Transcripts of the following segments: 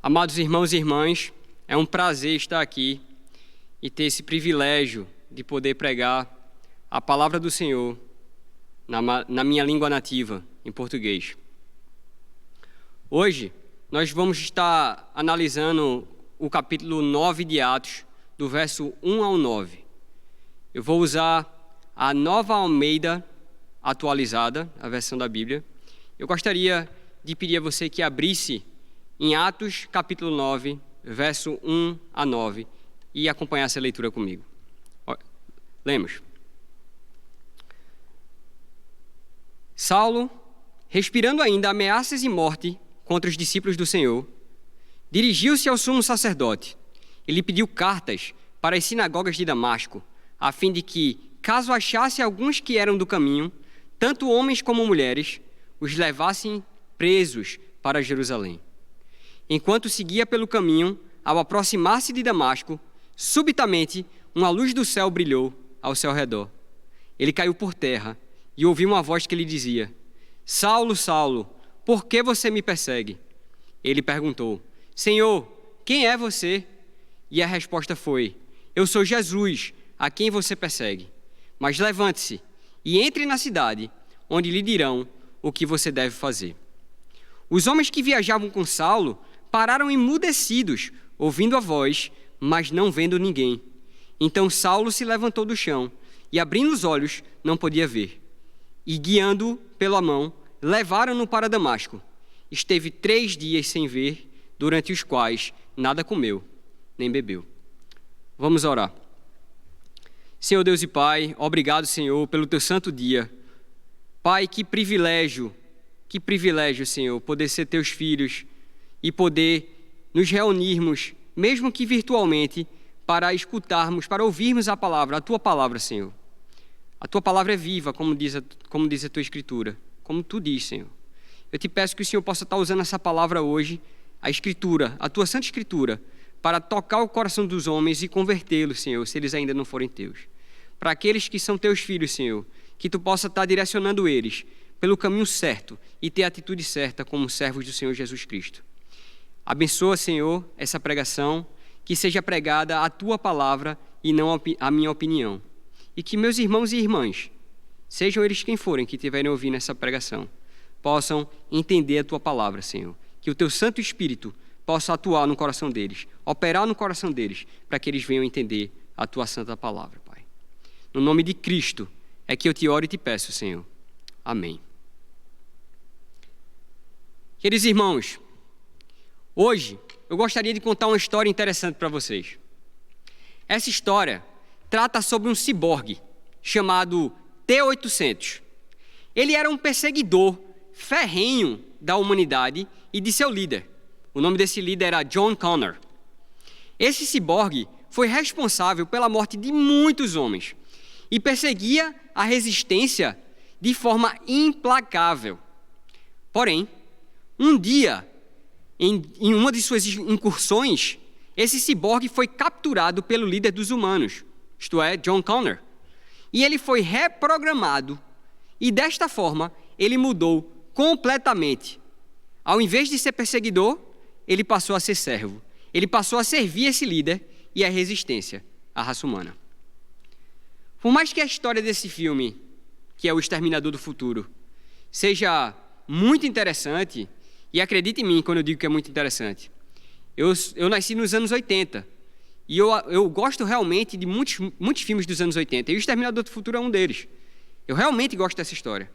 Amados irmãos e irmãs, é um prazer estar aqui e ter esse privilégio de poder pregar a palavra do Senhor na minha língua nativa, em português. Hoje, nós vamos estar analisando o capítulo 9 de Atos, do verso 1 ao 9. Eu vou usar a Nova Almeida atualizada, a versão da Bíblia. Eu gostaria de pedir a você que abrisse em Atos, capítulo 9, verso 1 a 9, e acompanhasse a leitura comigo. Lemos. Saulo, respirando ainda ameaças e morte contra os discípulos do Senhor, dirigiu-se ao sumo sacerdote e lhe pediu cartas para as sinagogas de Damasco, a fim de que, caso achasse alguns que eram do caminho, tanto homens como mulheres, os levassem presos para Jerusalém. Enquanto seguia pelo caminho, ao aproximar-se de Damasco, subitamente uma luz do céu brilhou ao seu redor. Ele caiu por terra e ouviu uma voz que lhe dizia: Saulo, Saulo, por que você me persegue? Ele perguntou: Senhor, quem é você? E a resposta foi: Eu sou Jesus, a quem você persegue. Mas levante-se e entre na cidade, onde lhe dirão o que você deve fazer. Os homens que viajavam com Saulo pararam emudecidos, ouvindo a voz, mas não vendo ninguém. Então Saulo se levantou do chão e, abrindo os olhos, não podia ver. E, guiando-o pela mão, levaram-no para Damasco. Esteve 3 dias sem ver, durante os quais nada comeu, nem bebeu. Vamos orar. Senhor Deus e Pai, obrigado, Senhor, pelo teu santo dia. Pai, que privilégio, Senhor, poder ser teus filhos e poder nos reunirmos, mesmo que virtualmente, para escutarmos, para ouvirmos a tua palavra, Senhor. A tua palavra é viva, como diz a tua Escritura, como tu diz, Senhor. Eu te peço que o Senhor possa estar usando essa palavra hoje, a Escritura, a tua Santa Escritura, para tocar o coração dos homens e convertê-los, Senhor, se eles ainda não forem teus. Para aqueles que são teus filhos, Senhor, que tu possa estar direcionando eles pelo caminho certo e ter a atitude certa como servos do Senhor Jesus Cristo. Abençoa, Senhor, essa pregação, que seja pregada a tua palavra e não a minha opinião. E que meus irmãos e irmãs, sejam eles quem forem que estiverem ouvindo essa pregação, possam entender a tua palavra, Senhor. Que o teu Santo Espírito possa atuar no coração deles, operar no coração deles, para que eles venham entender a tua santa palavra, Pai. No nome de Cristo é que eu te oro e te peço, Senhor. Amém. Queridos irmãos, hoje eu gostaria de contar uma história interessante para vocês. Essa história trata sobre um ciborgue chamado T-800. Ele era um perseguidor ferrenho da humanidade e de seu líder. O nome desse líder era John Connor. Esse ciborgue foi responsável pela morte de muitos homens e perseguia a resistência de forma implacável. Porém, um dia, em uma de suas incursões, esse ciborgue foi capturado pelo líder dos humanos, isto é, John Connor. E ele foi reprogramado e, desta forma, ele mudou completamente. Ao invés de ser perseguidor, ele passou a ser servo. Ele passou a servir esse líder e a resistência à raça humana. Por mais que a história desse filme, que é O Exterminador do Futuro, seja muito interessante, e acredite em mim quando eu digo que é muito interessante, eu nasci nos anos 80, e eu gosto realmente de muitos filmes dos anos 80, e O Exterminador do Futuro é um deles. Eu realmente gosto dessa história.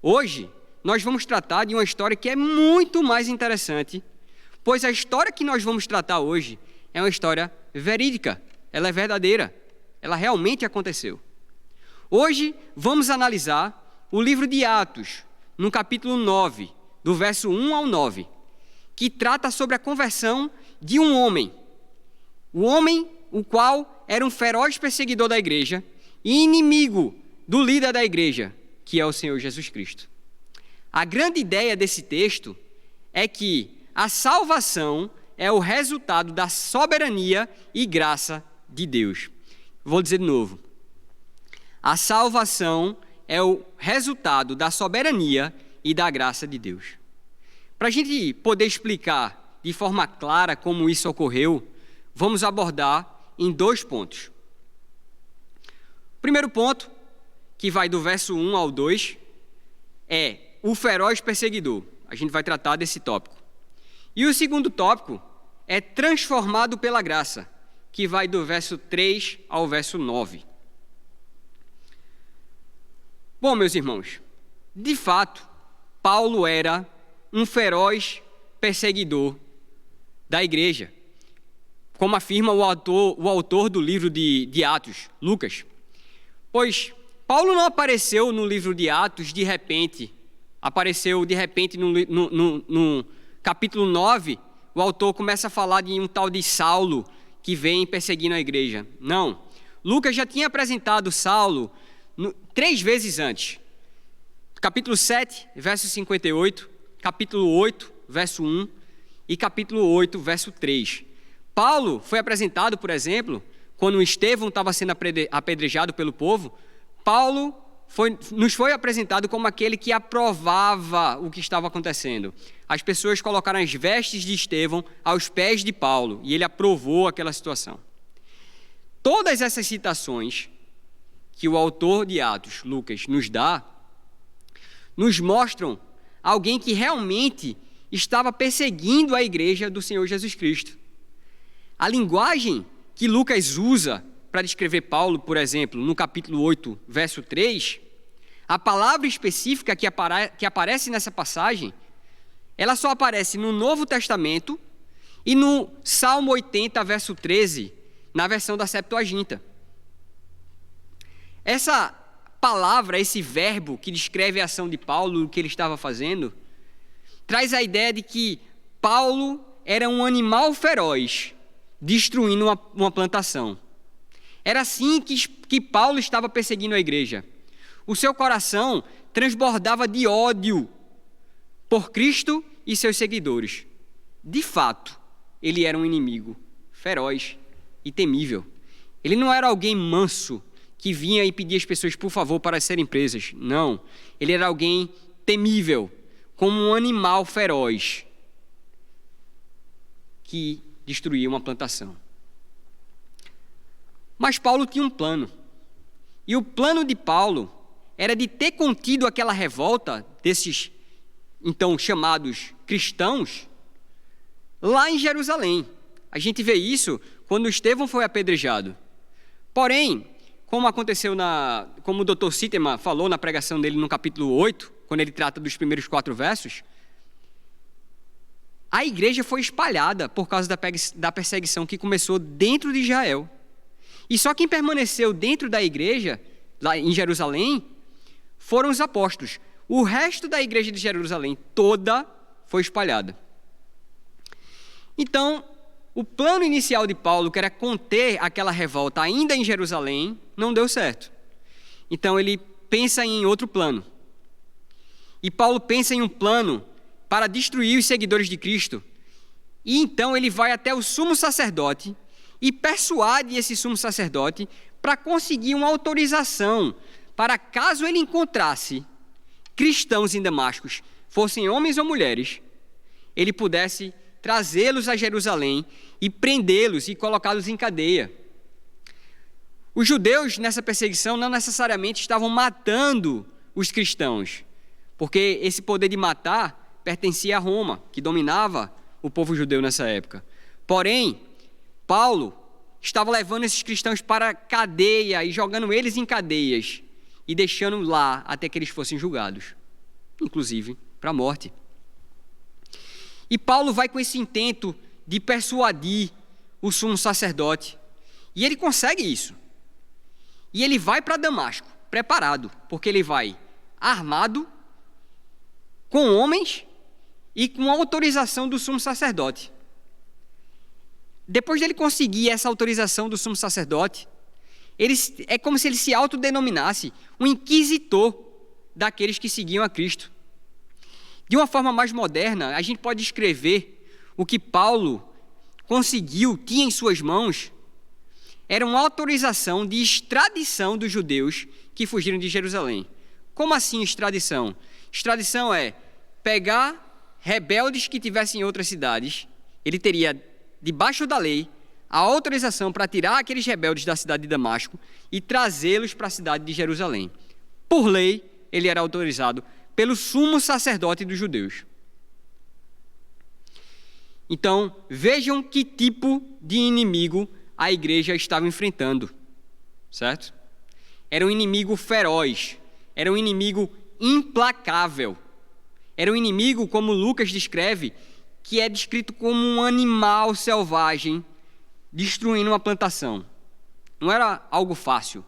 Hoje, nós vamos tratar de uma história que é muito mais interessante, pois a história que nós vamos tratar hoje é uma história verídica, ela é verdadeira, ela realmente aconteceu. Hoje vamos analisar o livro de Atos, no capítulo 9, do verso 1 ao 9, que trata sobre a conversão de um homem. O homem, o qual era um feroz perseguidor da igreja e inimigo do líder da igreja, que é o Senhor Jesus Cristo. A grande ideia desse texto é que a salvação é o resultado da soberania e graça de Deus. Vou dizer de novo. A salvação é o resultado da soberania e da graça de Deus. Para a gente poder explicar de forma clara como isso ocorreu, vamos abordar em 2 pontos. O primeiro ponto, que vai do verso 1 ao 2, é o feroz perseguidor. A gente vai tratar desse tópico. E o segundo tópico é transformado pela graça, que vai do verso 3 ao verso 9. Bom, meus irmãos, de fato, Paulo era um feroz perseguidor da igreja, como afirma o autor do livro de Atos, Lucas. Pois Paulo não apareceu no livro de Atos de repente, apareceu de repente no capítulo 9, o autor começa a falar de um tal de Saulo que vem perseguindo a igreja. Não, Lucas já tinha apresentado Saulo 3 vezes antes. Capítulo 7, verso 58, capítulo 8, verso 1 e capítulo 8, verso 3. Paulo foi apresentado, por exemplo, quando Estevão estava sendo apedrejado pelo povo, Paulo nos foi apresentado como aquele que aprovava o que estava acontecendo. As pessoas colocaram as vestes de Estevão aos pés de Paulo e ele aprovou aquela situação. Todas essas citações que o autor de Atos, Lucas, nos dá, nos mostram alguém que realmente estava perseguindo a igreja do Senhor Jesus Cristo. A linguagem que Lucas usa para descrever Paulo, por exemplo, no capítulo 8, verso 3, a palavra específica que aparece nessa passagem, ela só aparece no Novo Testamento e no Salmo 80, verso 13, na versão da Septuaginta. Essa palavra, esse verbo que descreve a ação de Paulo, o que ele estava fazendo, traz a ideia de que Paulo era um animal feroz, destruindo uma plantação. Era assim que Paulo estava perseguindo a igreja. O seu coração transbordava de ódio por Cristo e seus seguidores. De fato, ele era um inimigo feroz e temível. Ele não era alguém manso que vinha e pedia às pessoas, por favor, para serem presas. Não, ele era alguém temível, como um animal feroz que destruía uma plantação. Mas Paulo tinha um plano. E o plano de Paulo era de ter contido aquela revolta desses, então, chamados cristãos, lá em Jerusalém. A gente vê isso quando Estevão foi apedrejado. Porém, como aconteceu como o Dr. Sitema falou na pregação dele no capítulo 8, quando ele trata dos primeiros 4 versos, a igreja foi espalhada por causa da perseguição que começou dentro de Israel. E só quem permaneceu dentro da igreja, lá em Jerusalém, foram os apóstolos. O resto da igreja de Jerusalém toda foi espalhada. Então, o plano inicial de Paulo, que era conter aquela revolta ainda em Jerusalém, não deu certo. Então, ele pensa em outro plano. E Paulo pensa em um plano para destruir os seguidores de Cristo. E então ele vai até o sumo sacerdote e persuade esse sumo sacerdote para conseguir uma autorização para, caso ele encontrasse cristãos em Damasco, fossem homens ou mulheres, ele pudesse trazê-los a Jerusalém e prendê-los e colocá-los em cadeia. Os judeus, nessa perseguição, não necessariamente estavam matando os cristãos, porque esse poder de matar pertencia a Roma, que dominava o povo judeu nessa época. Porém, Paulo estava levando esses cristãos para a cadeia e jogando eles em cadeias e deixando lá até que eles fossem julgados, inclusive para a morte. E Paulo vai com esse intento de persuadir o sumo sacerdote, e ele consegue isso. E ele vai para Damasco, preparado, porque ele vai armado, com homens e com autorização do sumo sacerdote. Depois dele conseguir essa autorização do sumo sacerdote, é como se ele se autodenominasse um inquisitor daqueles que seguiam a Cristo. De uma forma mais moderna, a gente pode descrever o que Paulo tinha em suas mãos, era uma autorização de extradição dos judeus que fugiram de Jerusalém. Como assim extradição? Extradição é pegar rebeldes que tivessem em outras cidades ele teria, debaixo da lei, a autorização para tirar aqueles rebeldes da cidade de Damasco e trazê-los para a cidade de Jerusalém. Por lei, ele era autorizado pelo sumo sacerdote dos judeus. Então, vejam que tipo de inimigo a igreja estava enfrentando, certo? Era um inimigo feroz, era um inimigo implacável, era um inimigo, como Lucas descreve, que é descrito como um animal selvagem destruindo uma plantação. Não era algo fácil.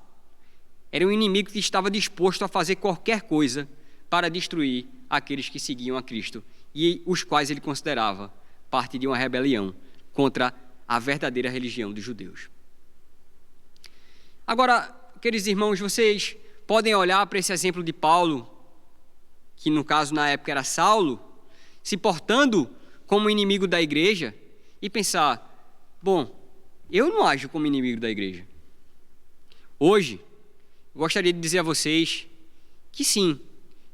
Era um inimigo que estava disposto a fazer qualquer coisa para destruir aqueles que seguiam a Cristo e os quais ele considerava parte de uma rebelião contra a verdadeira religião dos judeus. Agora, queridos irmãos, vocês podem olhar para esse exemplo de Paulo, que no caso na época era Saulo, se portando como inimigo da igreja e pensar, bom, eu não ajo como inimigo da igreja. Hoje, gostaria de dizer a vocês que sim,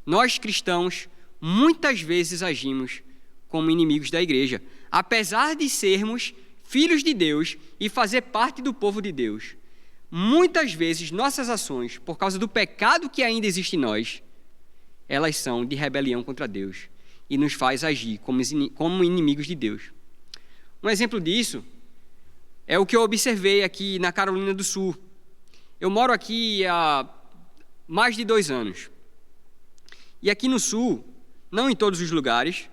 nós cristãos muitas vezes agimos como inimigos da igreja, apesar de sermos filhos de Deus e fazer parte do povo de Deus. Muitas vezes nossas ações, por causa do pecado que ainda existe em nós, elas são de rebelião contra Deus e nos faz agir como inimigos de Deus. Um exemplo disso é o que eu observei aqui na Carolina do Sul. Eu moro aqui há mais de 2 anos. E aqui no Sul, não em todos os lugares,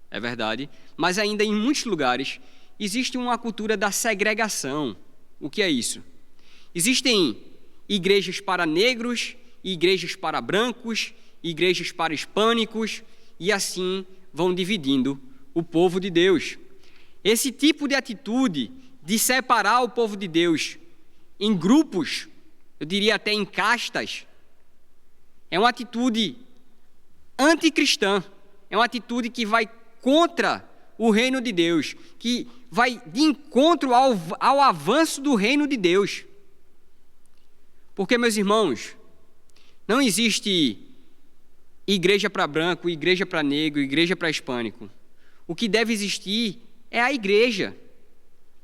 é verdade, mas ainda em muitos lugares, existe uma cultura da segregação. O que é isso? Existem igrejas para negros, igrejas para brancos, igrejas para hispânicos, e assim vão dividindo o povo de Deus. Esse tipo de atitude de separar o povo de Deus em grupos, eu diria até em castas, é uma atitude anticristã, é uma atitude que vai contra o reino de Deus, que vai de encontro ao avanço do reino de Deus. Porque, meus irmãos, não existe igreja para branco, igreja para negro, igreja para hispânico. O que deve existir é a igreja.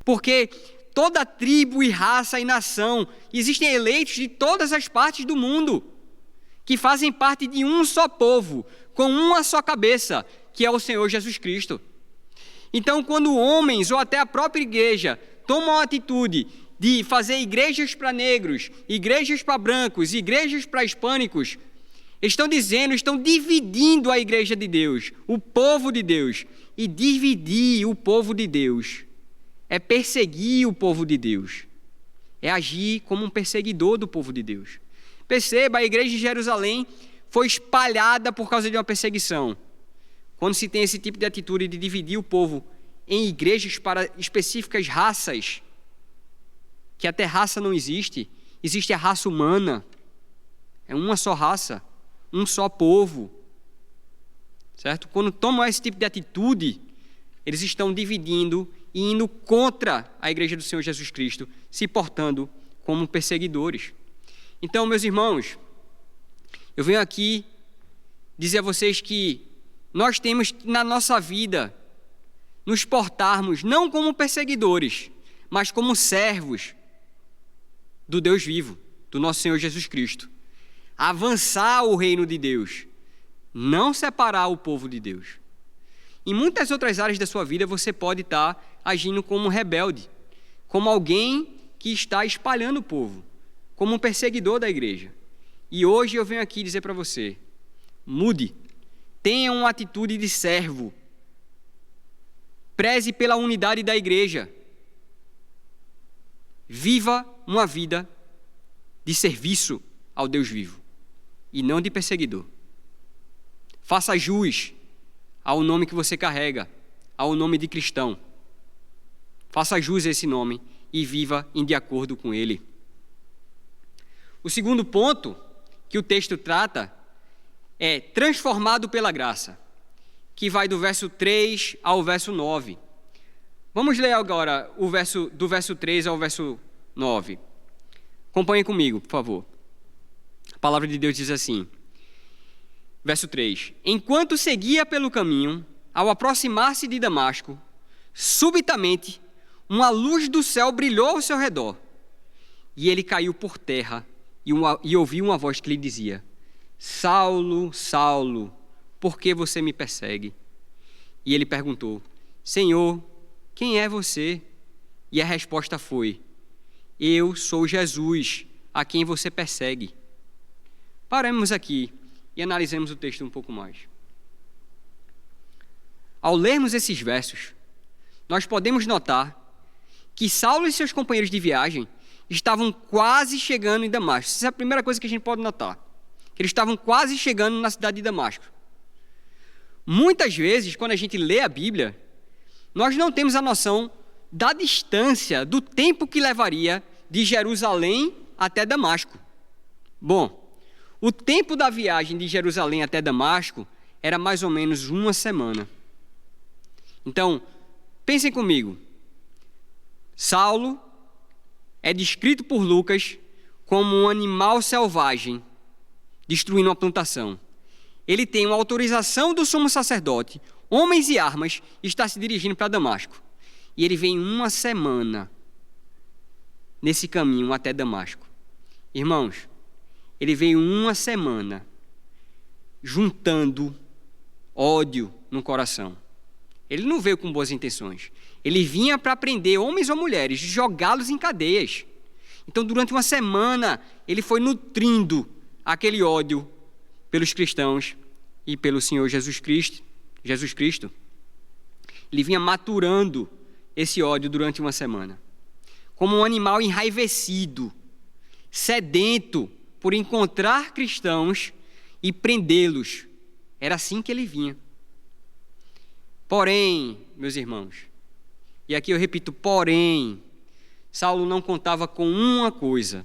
Porque toda tribo e raça e nação, existem eleitos de todas as partes do mundo, que fazem parte de um só povo, com uma só cabeça, que é o Senhor Jesus Cristo. Então, quando homens ou até a própria igreja tomam a atitude de fazer igrejas para negros, igrejas para brancos, igrejas para hispânicos, estão dividindo a igreja de Deus, o povo de Deus. E dividir o povo de Deus é perseguir o povo de Deus, é agir como um perseguidor do povo de Deus. Perceba, a igreja de Jerusalém foi espalhada por causa de uma perseguição. Quando se tem esse tipo de atitude de dividir o povo em igrejas para específicas raças, que até raça não existe, existe a raça humana, é uma só raça, um só povo, certo? Quando tomam esse tipo de atitude, eles estão dividindo e indo contra a igreja do Senhor Jesus Cristo, se portando como perseguidores. Então, meus irmãos, eu venho aqui dizer a vocês que nós temos na nossa vida nos portarmos não como perseguidores, mas como servos do Deus vivo, do nosso Senhor Jesus Cristo. Avançar o reino de Deus, não separar o povo de Deus. Em muitas outras áreas da sua vida você pode estar agindo como um rebelde, como alguém que está espalhando o povo, como um perseguidor da igreja. E hoje eu venho aqui dizer para você, mude, tenha uma atitude de servo, preze pela unidade da igreja, viva uma vida de serviço ao Deus vivo e não de perseguidor. Faça jus ao nome que você carrega, ao nome de cristão. Faça jus a esse nome e viva de acordo com ele. O segundo ponto que o texto trata é transformado pela graça, que vai do verso 3 ao verso 9. Vamos ler agora do verso 3 ao verso 9. Acompanhe comigo, por favor. A palavra de Deus diz assim, verso 3: Enquanto seguia pelo caminho, ao aproximar-se de Damasco, Subitamente, uma luz do céu brilhou ao seu redor, e ele caiu por terra e ouviu uma voz que lhe dizia: Saulo, Saulo, por que você me persegue? E ele perguntou: Senhor, quem é você? E a resposta foi: Eu sou Jesus, a quem você persegue. Paremos aqui e analisemos o texto um pouco mais. Ao lermos esses versos, nós podemos notar que Saulo e seus companheiros de viagem estavam quase chegando em Damasco. Essa é a primeira coisa que a gente pode notar, que eles estavam quase chegando na cidade de Damasco. Muitas vezes, quando a gente lê a Bíblia, nós não temos a noção da distância, do tempo que levaria de Jerusalém até Damasco. Bom, o tempo da viagem de Jerusalém até Damasco era mais ou menos uma semana. Então, pensem comigo. Saulo é descrito por Lucas como um animal selvagem destruindo uma plantação. Ele tem uma autorização do sumo sacerdote, homens e armas, e está se dirigindo para Damasco. E ele vem uma semana nesse caminho até Damasco. Irmãos, ele veio uma semana juntando ódio no coração. Ele não veio com boas intenções. Ele vinha para prender homens ou mulheres, jogá-los em cadeias. Então, durante uma semana, ele foi nutrindo aquele ódio pelos cristãos e pelo Senhor Jesus Cristo. Ele vinha maturando esse ódio durante uma semana. Como um animal enraivecido, sedento por encontrar cristãos e prendê-los. Era assim que ele vinha. Porém, meus irmãos, e aqui eu repito, porém, Saulo não contava com uma coisa.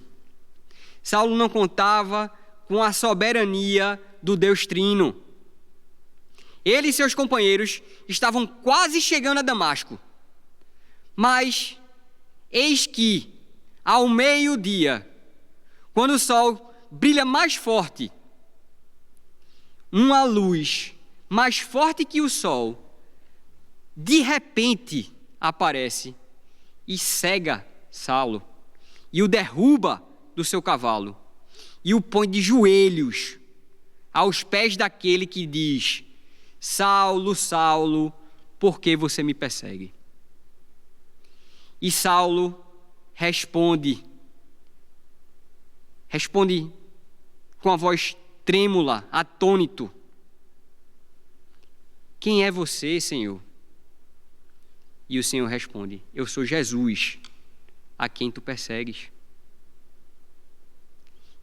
Saulo não contava com a soberania do Deus Trino. Ele e seus companheiros estavam quase chegando a Damasco. Mas, eis que, ao meio-dia, quando o sol brilha mais forte, uma luz mais forte que o sol, de repente aparece e cega Saulo, e o derruba do seu cavalo, e o põe de joelhos aos pés daquele que diz: Saulo, Saulo, por que você me persegue? E Saulo responde com a voz trêmula, atônito: Quem é você, Senhor? E o Senhor responde: Eu sou Jesus, a quem tu persegues.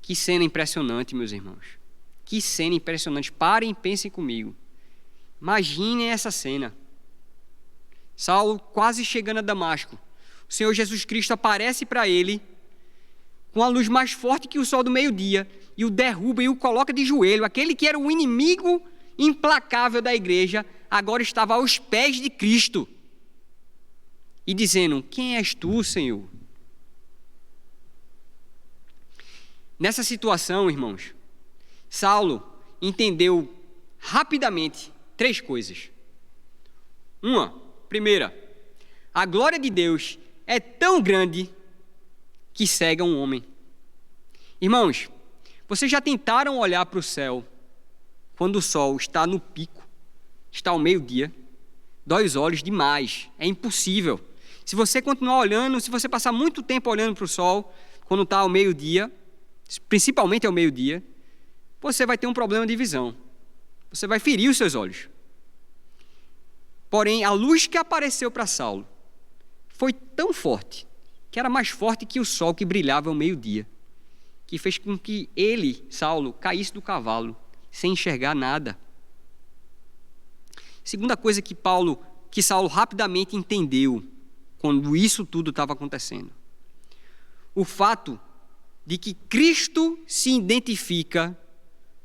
Que cena impressionante, meus irmãos. Que cena impressionante. Parem e pensem comigo. Imaginem essa cena. Saulo quase chegando a Damasco. O Senhor Jesus Cristo aparece para ele com a luz mais forte que o sol do meio-dia e o derruba e o coloca de joelho. Aquele que era o inimigo implacável da igreja agora estava aos pés de Cristo e dizendo: Quem és tu, Senhor? Nessa situação, irmãos, Saulo entendeu rapidamente 3 coisas. Primeira, a glória de Deus é tão grande que cega um homem. Irmãos, vocês já tentaram olhar para o céu quando o sol está no pico, está ao meio-dia? Dói os olhos demais, é impossível. Se você continuar olhando, se você passar muito tempo olhando para o sol, quando está ao meio-dia, principalmente ao meio-dia, você vai ter um problema de visão. Você vai ferir os seus olhos. Porém, a luz que apareceu para Saulo foi tão forte, que era mais forte que o sol que brilhava ao meio-dia, que fez com que ele, Saulo, caísse do cavalo, sem enxergar nada. Segunda coisa que Saulo rapidamente entendeu, quando isso tudo estava acontecendo: o fato de que Cristo se identifica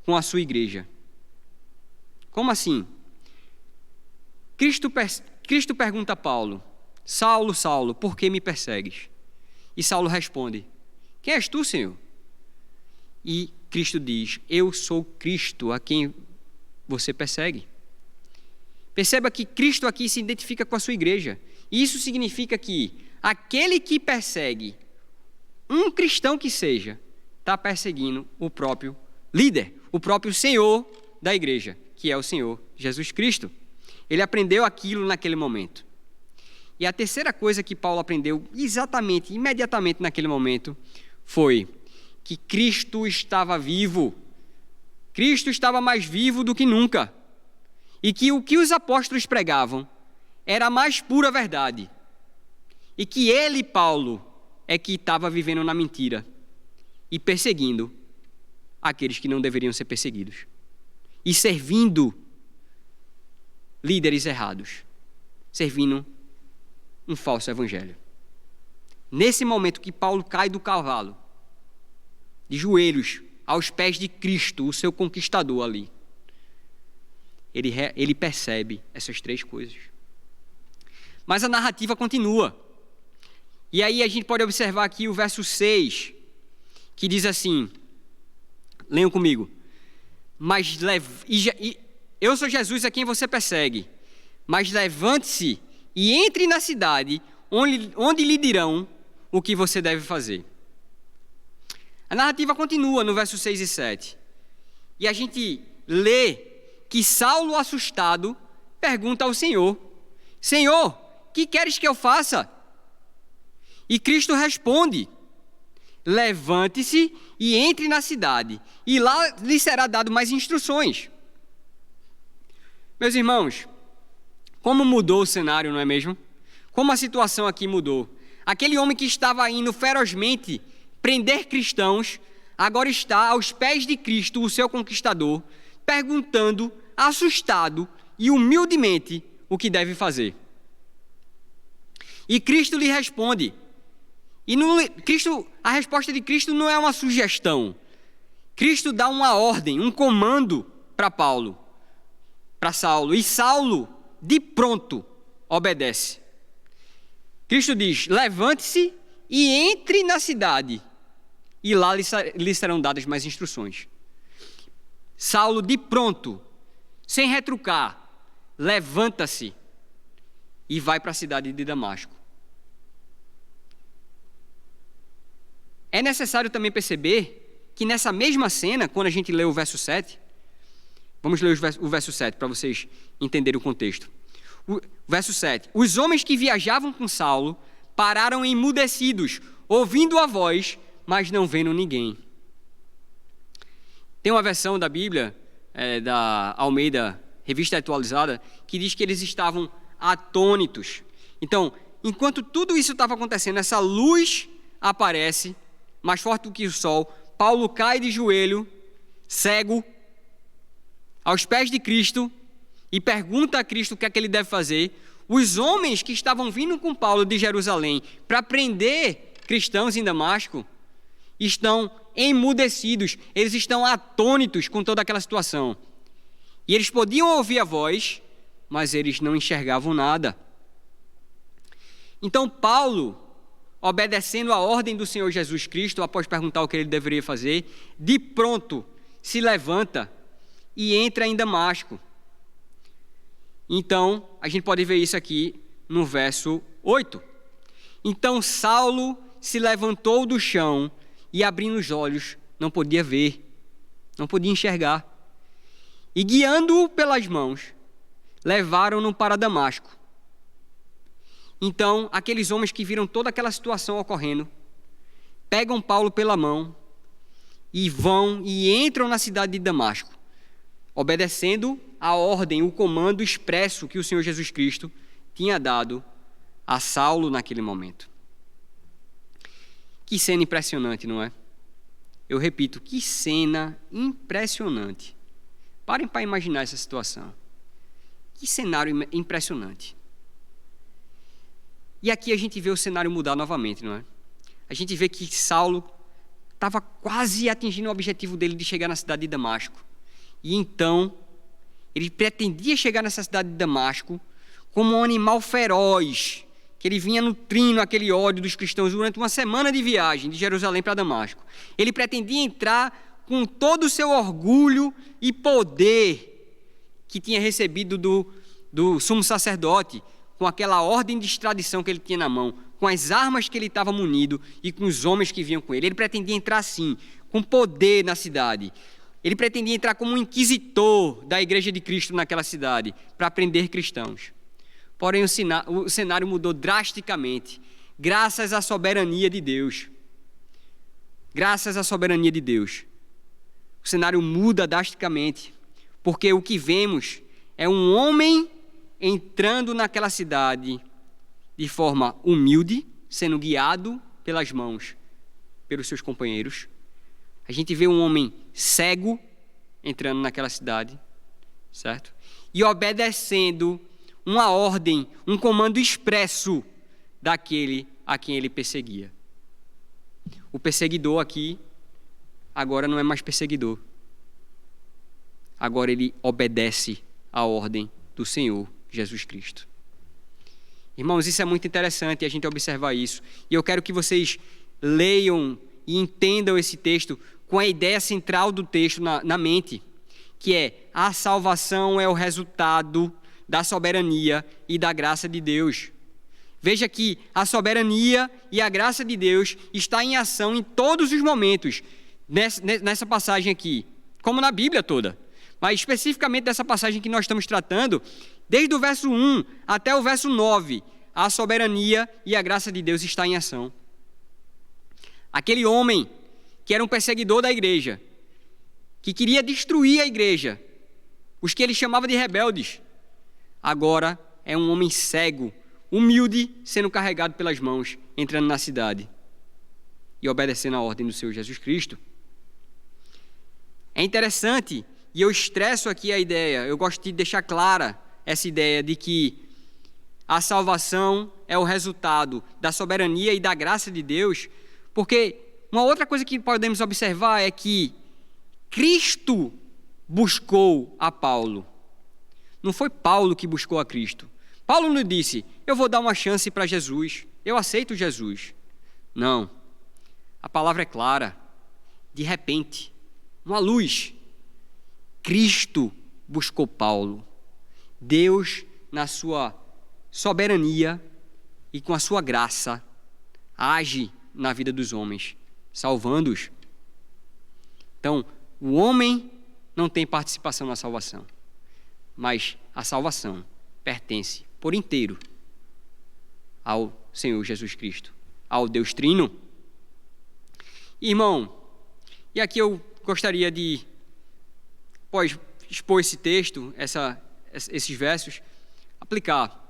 com a sua igreja. Como assim? Cristo pergunta a Paulo: Saulo, Saulo, por que me persegues? E Saulo responde: Quem és tu, Senhor? E Cristo diz: Eu sou Cristo, a quem você persegue. Perceba que Cristo aqui se identifica com a sua igreja. E isso significa que aquele que persegue um cristão que seja, está perseguindo o próprio líder, o próprio Senhor da igreja, que é o Senhor Jesus Cristo. Ele aprendeu aquilo naquele momento. E a terceira coisa que Paulo aprendeu imediatamente naquele momento, foi que Cristo estava vivo. Cristo estava mais vivo do que nunca. E que o que os apóstolos pregavam era a mais pura verdade. E que ele, Paulo, é que estava vivendo na mentira e perseguindo aqueles que não deveriam ser perseguidos. E servindo líderes errados. Servindo um falso evangelho. Nesse momento que Paulo cai do cavalo, de joelhos, aos pés de Cristo, o seu conquistador ali, ele percebe essas três coisas. Mas a narrativa continua. E aí a gente pode observar aqui o verso 6, que diz assim, leiam comigo, eu sou Jesus a quem você persegue, mas levante-se e entre na cidade, onde lhe dirão o que você deve fazer. A narrativa continua no verso 6 e 7. E a gente lê que Saulo, assustado, pergunta ao Senhor, Senhor, que queres que eu faça? E Cristo responde, levante-se e entre na cidade, e lá lhe será dado mais instruções. Meus irmãos, como mudou o cenário, não é mesmo? Como a situação aqui mudou. Aquele homem que estava indo ferozmente prender cristãos, agora está aos pés de Cristo, o seu conquistador, perguntando, assustado e humildemente, o que deve fazer. E Cristo lhe responde. A resposta de Cristo não é uma sugestão. Cristo dá uma ordem, um comando para Saulo. E Saulo, de pronto, obedece. Cristo diz, levante-se e entre na cidade, e lá lhe serão dadas mais instruções. Saulo, de pronto, sem retrucar, levanta-se e vai para a cidade de Damasco. É necessário também perceber que nessa mesma cena, quando a gente lê o verso 7, vamos ler o verso 7 para vocês entenderem o contexto. O verso 7. Os homens que viajavam com Saulo pararam emudecidos, ouvindo a voz, mas não vendo ninguém. Tem uma versão da Bíblia, da Almeida, Revista Atualizada, que diz que eles estavam atônitos. Então, enquanto tudo isso estava acontecendo, essa luz aparece, mais forte do que o sol, Paulo cai de joelho, cego, aos pés de Cristo, e pergunta a Cristo o que é que ele deve fazer. Os homens que estavam vindo com Paulo de Jerusalém para prender cristãos em Damasco estão emudecidos, eles estão atônitos com toda aquela situação. E eles podiam ouvir a voz, mas eles não enxergavam nada. Então Paulo, obedecendo a ordem do Senhor Jesus Cristo, após perguntar o que ele deveria fazer, de pronto se levanta e entra em Damasco. Então, a gente pode ver isso aqui no verso 8. Então Saulo se levantou do chão e, abrindo os olhos, não podia ver, não podia enxergar. E, guiando-o pelas mãos, levaram-no para Damasco. Então, aqueles homens que viram toda aquela situação ocorrendo, pegam Paulo pela mão e vão e entram na cidade de Damasco, obedecendo a ordem, o comando expresso que o Senhor Jesus Cristo tinha dado a Saulo naquele momento. Que cena impressionante, não é? Eu repito, que cena impressionante. Parem para imaginar essa situação. Que cenário impressionante. E aqui a gente vê o cenário mudar novamente, não é? A gente vê que Saulo estava quase atingindo o objetivo dele de chegar na cidade de Damasco. E então, ele pretendia chegar nessa cidade de Damasco como um animal feroz, que ele vinha nutrindo aquele ódio dos cristãos durante uma semana de viagem de Jerusalém para Damasco. Ele pretendia entrar com todo o seu orgulho e poder que tinha recebido do do sumo sacerdote, com aquela ordem de extradição que ele tinha na mão, com as armas que ele estava munido e com os homens que vinham com ele. Ele pretendia entrar assim, com poder na cidade. Ele pretendia entrar como um inquisitor da igreja de Cristo naquela cidade, para prender cristãos. Porém, o cenário mudou drasticamente, graças à soberania de Deus. Graças à soberania de Deus. O cenário muda drasticamente, porque o que vemos é um homem entrando naquela cidade de forma humilde, sendo guiado pelas mãos, pelos seus companheiros. A gente vê um homem cego entrando naquela cidade, certo? E obedecendo uma ordem, um comando expresso daquele a quem ele perseguia. O perseguidor aqui, agora não é mais perseguidor. Agora ele obedece à ordem do Senhor Jesus Cristo. Irmãos, isso é muito interessante a gente observar isso. E eu quero que vocês leiam e entendam esse texto com a ideia central do texto na mente, que é: a salvação é o resultado da soberania e da graça de Deus. Veja que a soberania e a graça de Deus está em ação em todos os momentos nessa passagem aqui, como na Bíblia toda. Mas especificamente dessa passagem que nós estamos tratando, desde o verso 1 até o verso 9, a soberania e a graça de Deus está em ação. Aquele homem que era um perseguidor da igreja, que queria destruir a igreja, os que ele chamava de rebeldes, agora é um homem cego, humilde, sendo carregado pelas mãos, entrando na cidade e obedecendo a ordem do Senhor Jesus Cristo. É interessante, e eu estresso aqui a ideia, eu gosto de deixar clara essa ideia de que a salvação é o resultado da soberania e da graça de Deus, porque uma outra coisa que podemos observar é que Cristo buscou a Paulo. Não foi Paulo que buscou a Cristo. Paulo não disse: eu vou dar uma chance para Jesus, eu aceito Jesus. Não. A palavra é clara. De repente, uma luz. Cristo buscou Paulo. Deus, na sua soberania e com a sua graça, age na vida dos homens, salvando-os. Então, o homem não tem participação na salvação, mas a salvação pertence por inteiro ao Senhor Jesus Cristo, ao Deus Trino. Irmão, e aqui eu gostaria de, após expor esse texto, esses versos, aplicar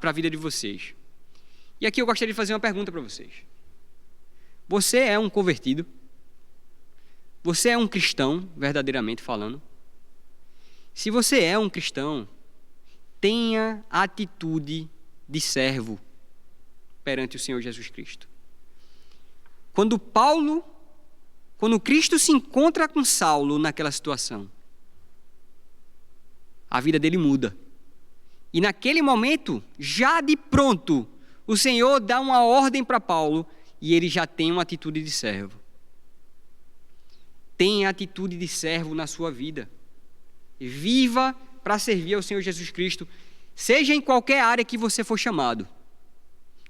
para a vida de vocês. E aqui eu gostaria de fazer uma pergunta para vocês. Você é um convertido? Você é um cristão, verdadeiramente falando? Se você é um cristão, tenha atitude de servo perante o Senhor Jesus Cristo. Quando Cristo se encontra com Saulo naquela situação, a vida dele muda. E naquele momento, já de pronto, o Senhor dá uma ordem para Paulo e ele já tem uma atitude de servo. Tenha atitude de servo na sua vida. Viva para servir ao Senhor Jesus Cristo, seja em qualquer área que você for chamado.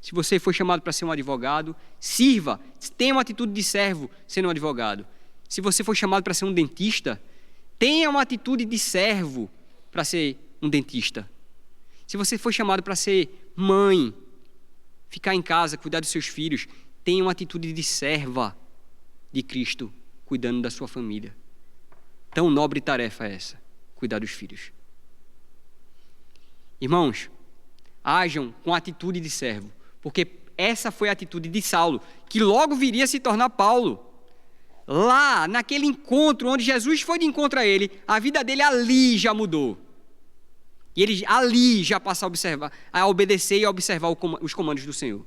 Se você foi chamado para ser um advogado, sirva, tenha uma atitude de servo sendo um advogado. Se você foi chamado para ser um dentista, tenha uma atitude de servo para ser um dentista. Se você foi chamado para ser mãe, ficar em casa, cuidar dos seus filhos, tenha uma atitude de serva de Cristo, cuidando da sua família. Tão nobre tarefa é essa, cuidar dos filhos. Irmãos, hajam com atitude de servo, porque essa foi a atitude de Saulo, que logo viria a se tornar Paulo. Lá, naquele encontro onde Jesus foi de encontro a ele, a vida dele ali já mudou. E ele ali já passa a obedecer e a observar os comandos do Senhor.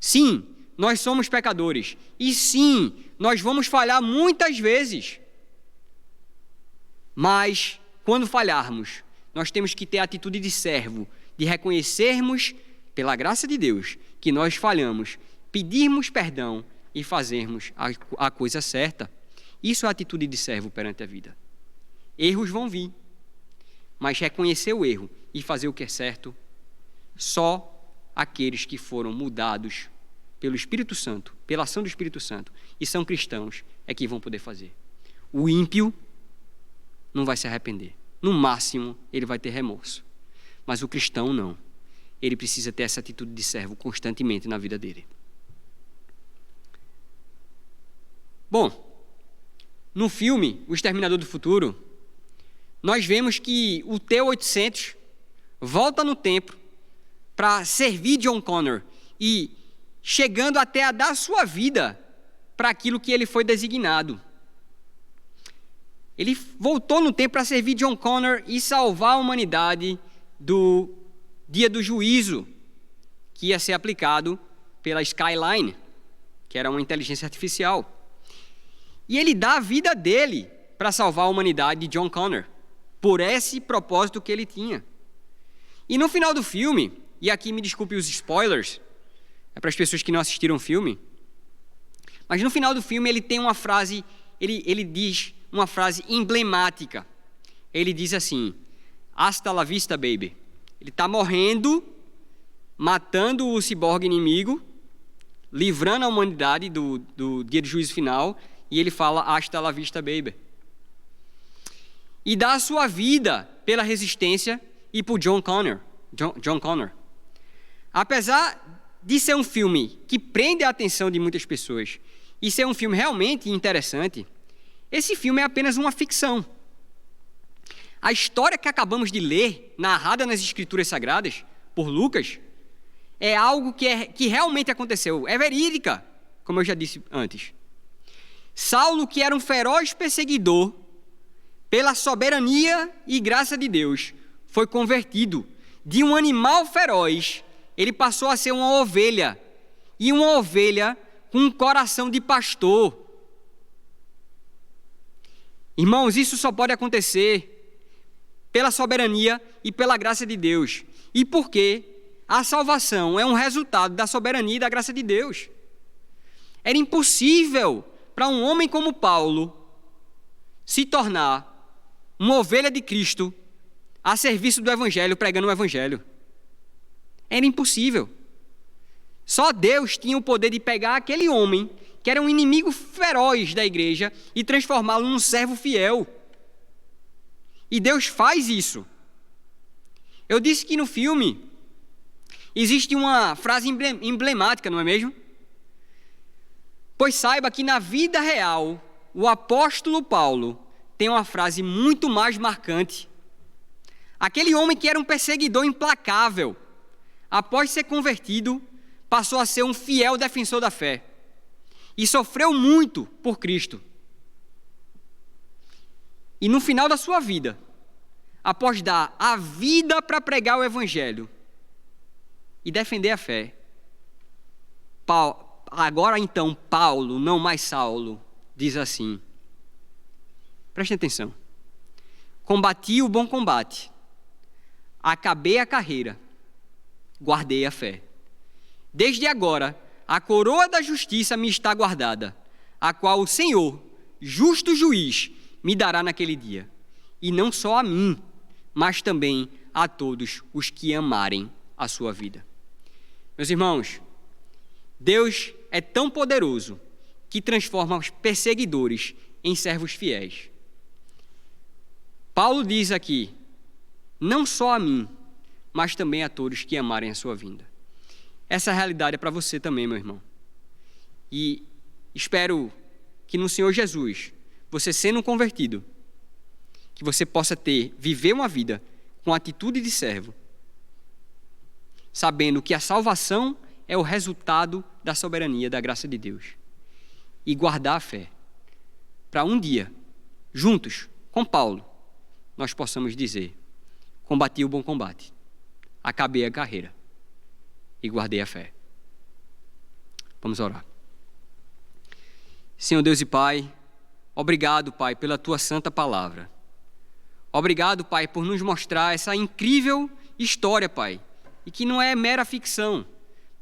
Sim, nós somos pecadores. E sim, nós vamos falhar muitas vezes. Mas, quando falharmos, nós temos que ter a atitude de servo, de reconhecermos, pela graça de Deus, que nós falhamos, pedirmos perdão e fazermos a coisa certa. Isso é a atitude de servo perante a vida. Erros vão vir, mas reconhecer o erro e fazer o que é certo, só aqueles que foram mudados pelo Espírito Santo, pela ação do Espírito Santo, e são cristãos, é que vão poder fazer. O ímpio não vai se arrepender. No máximo, ele vai ter remorso. Mas o cristão não. Ele precisa ter essa atitude de servo constantemente na vida dele. Bom, no filme O Exterminador do Futuro, nós vemos que o T-800 volta no tempo para servir John Connor e chegando até a dar sua vida para aquilo que ele foi designado. Ele voltou no tempo para servir John Connor e salvar a humanidade do dia do juízo, que ia ser aplicado pela Skyline, que era uma inteligência artificial. E ele dá a vida dele para salvar a humanidade de John Connor, por esse propósito que ele tinha. E no final do filme, e aqui me desculpe os spoilers, é para as pessoas que não assistiram o filme, mas no final do filme ele tem uma frase, ele diz uma frase emblemática. Ele diz assim: "Hasta la vista, baby." Ele está morrendo, matando o ciborgue inimigo, livrando a humanidade do dia de juízo final, e ele fala "Hasta la vista, baby." E dá a sua vida pela resistência e por John Connor. Apesar de ser um filme que prende a atenção de muitas pessoas e ser um filme realmente interessante, esse filme é apenas uma ficção. A história que acabamos de ler, narrada nas Escrituras Sagradas por Lucas, é algo que realmente aconteceu, é verídica, como eu já disse antes. Saulo, que era um feroz perseguidor, pela soberania e graça de Deus, foi convertido. De um animal feroz, ele passou a ser uma ovelha, e uma ovelha com um coração de pastor. Irmãos, isso só pode acontecer pela soberania e pela graça de Deus. E porque a salvação é um resultado da soberania e da graça de Deus. Era impossível para um homem como Paulo se tornar uma ovelha de Cristo a serviço do Evangelho, pregando o Evangelho. Era impossível. Só Deus tinha o poder de pegar aquele homem, que era um inimigo feroz da igreja, e transformá-lo num servo fiel. E Deus faz isso. Eu disse que no filme existe uma frase emblemática, não é mesmo? Pois saiba que na vida real, o apóstolo Paulo tem uma frase muito mais marcante. Aquele homem que era um perseguidor implacável, após ser convertido, passou a ser um fiel defensor da fé. E sofreu muito por Cristo. E no final da sua vida, após dar a vida para pregar o Evangelho e defender a fé, agora então Paulo, não mais Saulo, diz assim, prestem atenção: combati o bom combate, acabei a carreira, guardei a fé. Desde agora, a coroa da justiça me está guardada, a qual o Senhor, justo juiz, me dará naquele dia. E não só a mim, mas também a todos os que amarem a sua vida. Meus irmãos, Deus é tão poderoso que transforma os perseguidores em servos fiéis. Paulo diz aqui, não só a mim, mas também a todos que amarem a sua vinda. Essa realidade é para você também, meu irmão. E espero que no Senhor Jesus, você sendo convertido, que você possa viver uma vida com atitude de servo, sabendo que a salvação é o resultado da soberania, da graça de Deus. E guardar a fé, para um dia, juntos, com Paulo, nós possamos dizer, combati o bom combate, acabei a carreira e guardei a fé. Vamos orar. Senhor Deus e Pai, obrigado, Pai, pela Tua santa palavra. Obrigado, Pai, por nos mostrar essa incrível história, Pai, e que não é mera ficção,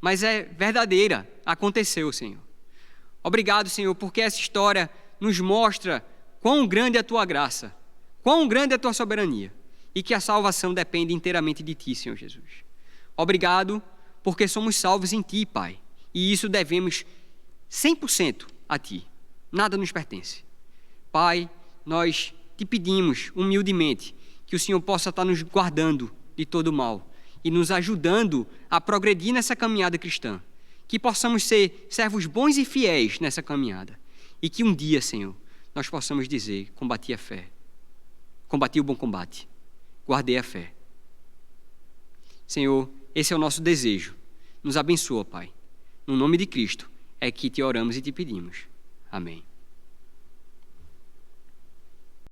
mas é verdadeira, aconteceu, Senhor. Obrigado, Senhor, porque essa história nos mostra quão grande é a Tua graça, quão grande é a Tua soberania, e que a salvação depende inteiramente de Ti, Senhor Jesus. Obrigado, porque somos salvos em Ti, Pai, e isso devemos 100% a Ti. Nada nos pertence. Pai, nós Te pedimos humildemente que o Senhor possa estar nos guardando de todo o mal e nos ajudando a progredir nessa caminhada cristã. Que possamos ser servos bons e fiéis nessa caminhada. E que um dia, Senhor, nós possamos dizer: combati a fé, combati o bom combate, guardei a fé. Senhor, esse é o nosso desejo. Nos abençoa, Pai. No nome de Cristo é que te oramos e te pedimos. Amém.